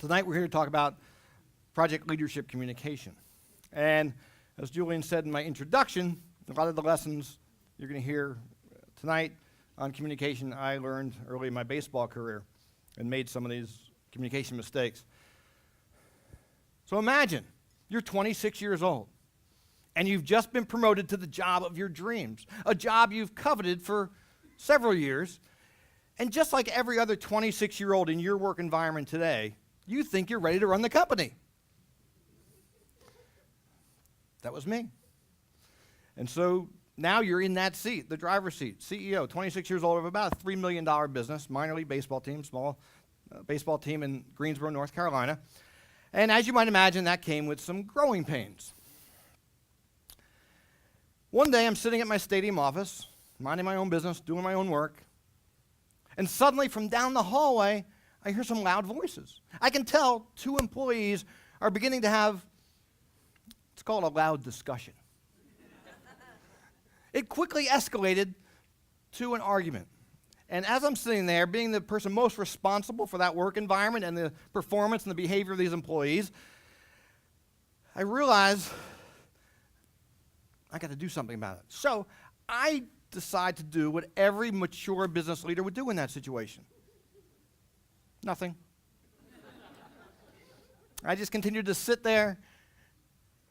Tonight we're here to talk about project leadership communication. And as Julian said in my introduction, a lot of the lessons you're going to hear tonight on communication I learned early in my baseball career and made some of these communication mistakes. So imagine you're 26 years old and you've just been promoted to the job of your dreams, a job you've coveted for several years. And just like every other 26-year-old in your work environment today, you think you're ready to run the company. That was me. And so now you're in that seat, the driver's seat, CEO, 26 years old, of about a $3 million business, minor league baseball team, small baseball team in Greensboro, North Carolina. And as you might imagine, that came with some growing pains. One day I'm sitting at my stadium office, minding my own business, doing my own work, and suddenly from down the hallway, I hear some loud voices. I can tell two employees are beginning to have, it's called a loud discussion. It quickly escalated to an argument. And as I'm sitting there, being the person most responsible for that work environment and the performance and the behavior of these employees, I realize I got to do something about it. So I decide to do what every mature business leader would do in that situation. Nothing. I just continued to sit there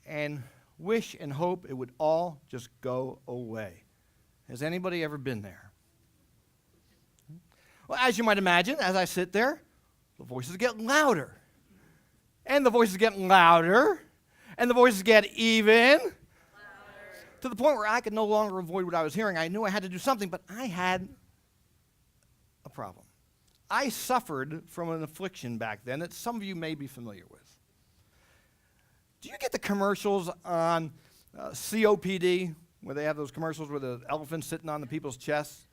and wish and hope it would all just go away. Has anybody ever been there? Well, as you might imagine, as I sit there, the voices get louder. And the voices get louder. And the voices get even. Louder. To the point where I could no longer avoid what I was hearing. I knew I had to do something, but I had a problem. I suffered from an affliction back then that some of you may be familiar with. Do you get the commercials on COPD, where they have those commercials where the elephant's sitting on the people's chests?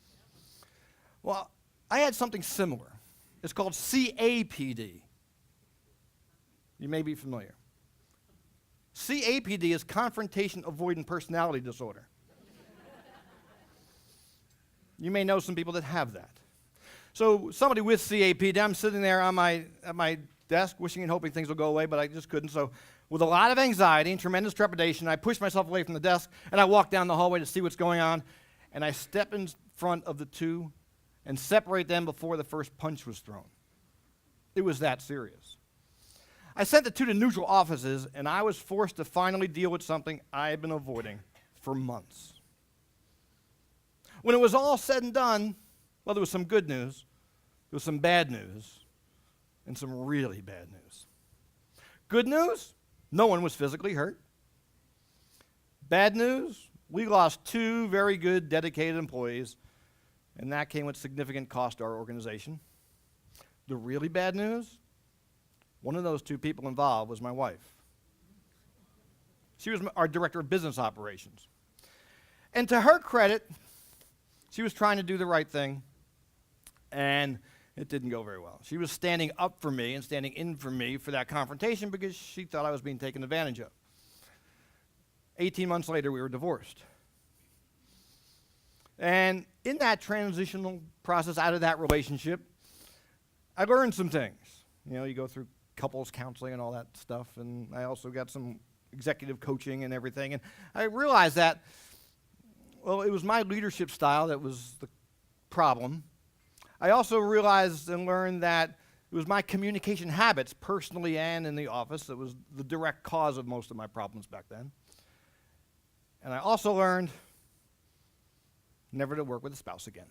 Well, I had something similar. It's called CAPD. You may be familiar. CAPD is confrontation avoidant personality disorder. You may know some people that have that. So somebody with CAPD, I'm sitting there at my desk wishing and hoping things will go away, but I just couldn't. So with a lot of anxiety and tremendous trepidation, I pushed myself away from the desk, and I walked down the hallway to see what's going on, and I step in front of the two and separate them before the first punch was thrown. It was that serious. I sent the two to neutral offices, and I was forced to finally deal with something I had been avoiding for months. When it was all said and done, well, there was some good news, there was some bad news, and some really bad news. Good news, no one was physically hurt. Bad news, we lost two very good, dedicated employees, and that came with significant cost to our organization. The really bad news, one of those two people involved was my wife. She was our director of business operations. And to her credit, she was trying to do the right thing, and it didn't go very well. She was standing up for me and standing in for me for that confrontation because she thought I was being taken advantage of. 18 months later, we were divorced. And in that transitional process out of that relationship, I learned some things. You know, you go through couples counseling and all that stuff, and I also got some executive coaching and everything. And I realized that, well, it was my leadership style that was the problem. I also realized and learned that it was my communication habits, personally and in the office, that was the direct cause of most of my problems back then. And I also learned never to work with a spouse again.